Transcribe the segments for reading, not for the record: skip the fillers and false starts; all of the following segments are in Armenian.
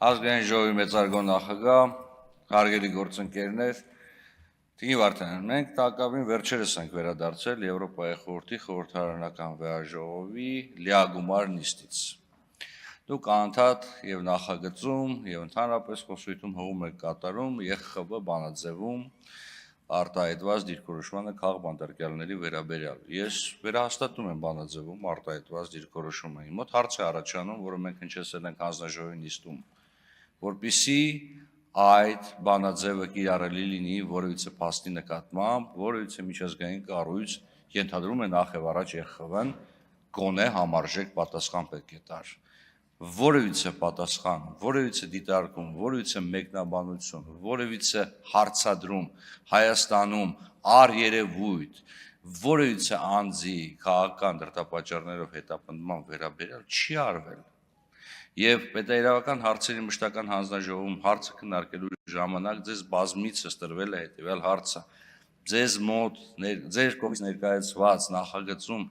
Ազգային ժողովի մեծարգո նախագահ, հարգելի գործընկերներ, Տիկին Վարդանյան, մենք տակավին վերջերս ենք վերադարձել Եվրոպայի խորհրդի խորհրդարանական վեհաժողովի լիագումար նիստից։ Դուք անընդհատ եւ նախագծում եւ ընդհանրապես խոսույթում հողում եք կատարում ԵԽԽՎ բանաձևում արտահայտված դիրքորոշմանը քաղ բանտարկյալների վերաբերյալ։ Ես վերահաստատում եմ բանաձևում արտահայտված դիրքորոշումը։ Իմ մոտ հարց է առաջանում, որը մենք հնչեցրել ենք հանձնաժողովի նիստում, որպեսզի այդ բանաձևը կիրառելի լինի որևիցե փաստի նկատմամբ, որևիցե միջազգային կառույց ենթադրում է նախ եւ առաջ ԵԽԽՎ-ն գոնե համարժեք պատասխան պետք է տար։ Որևիցե պատասխան, որևիցե դիտարկում, որևիցե մեկնաբանություն, որևիցե հարցադրում Հայաստանում առերևույթ, որևիցե անձի քաղաքական դրդապատճառներով հետապնդման վերաբերյալ չի արվել։ Եվ պետաիրավական հարցերի մշտական հանձնաժողովում հարցը քննարկելու ժամանակ ձեզ բազմիցս տրվել է հետևյալ հարցը. ձեզ մոտ ձեր կողմից ներկայացված նախագծում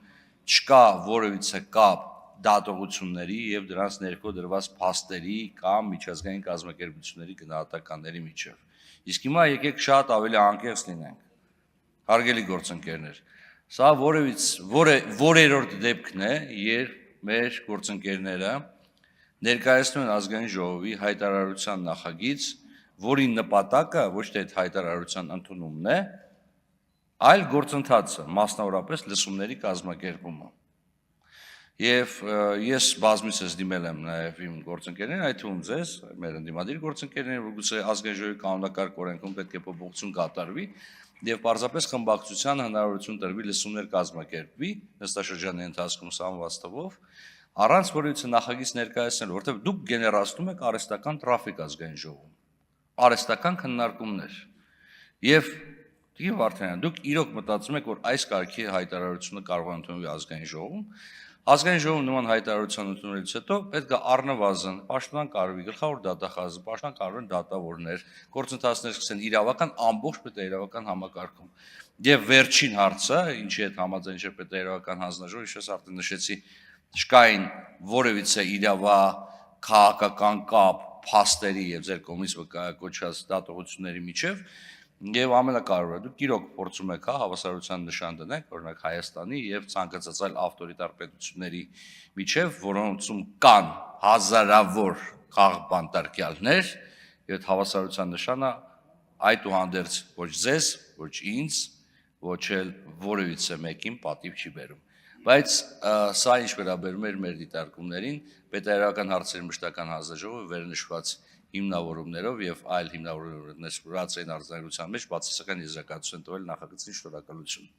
չկա որևիցե կապ դատողությունների եւ դրանց ներքո դրված փաստերի կամ միջազգային կազմակերպությունների գնահատականների միջև։ Իսկ հիմա եկեք շատ ավելի անկեղծ լինենք։ Հարգելի գործընկերներ, սա որերորդ դեպքն է, երբ մեր գործընկերները ներկայացնում են ազգային ժողովի հայտարարության նախագիծ, որի նպատակը ոչ թե այդ հայտարարության ընդունումն է, այլ գործընթացը, մասնավորապես լսումների կազմակերպումը։ Եվ ես բազմիցս դիմել եմ նաև իմ գործընկերներին, այդ թվում ձեզ, մեր ընդդիմադիր գործընկերներին, որ գուցե ազգային ժողովի կանոնակարգ օրենքում պետք է փոփոխություն կատարվի եւ պարզապես խմբակցության հնարավորություն տրվի լսումներ կազմակերպվի նստաշրջանի ընթացքում սահմանված թվով, առանց որևիցե նախագիծ ներկայացնելու, որովհետեւ դուք գեներացնում եք արհեստական տրաֆիկ ազգային ժողովում, արհեստական քննարկումներ։ Եվ Տիկին Վարդանյան, դուք իրոք մտածում եք, որ այս կարգի հայտարարությունը կարող է ընդունվի ազգային ժողովում։ Ազգային ժողովում նման հայտարարության ընդունելուց հետո պետք է առնվազն պաշտպան կարգի գլխավոր դատախազը, պաշտպան կարգի դատավորներ, գործընթացներ սկսեն իրավական ամբողջ պետաիրավական համակարգում։ Եվ վերջին հարցը, ինչի հետ համաձայն չէ պետաիրավական հանձնաժողովը, ես արդեն նշեցի, չկային որևիցե քաղաքական կապ փաստերի եւ ձեր կողմից կոչած դատողությունների միջև եւ ամենակարևորը դուք իրոք փորձում եք հավասարության նշան դնեք օրինակ Հայաստանի եւ ցանկացած այլ ավտորիտար պետությունների միջև, որոնցում կան հազարավոր քաղբանտարկյալներ եւ հավասարության նշանը այդուհանդերձ ոչ ձեզ, ոչ ինձ, ոչ էլ որևիցե մեկին պատիվ չի բերում։ Բայց սա ինչ վերաբերում էր մեր դիտարկումներին, պետաիրավական հարցերի մշտական հանձնաժողովը վերնշված հիմնավորումներով եւ այլ հիմնավորումներ ստորացային արձանագրության մեջ բացասական եզրակացություն տվել նախագծին շնորհակալություն։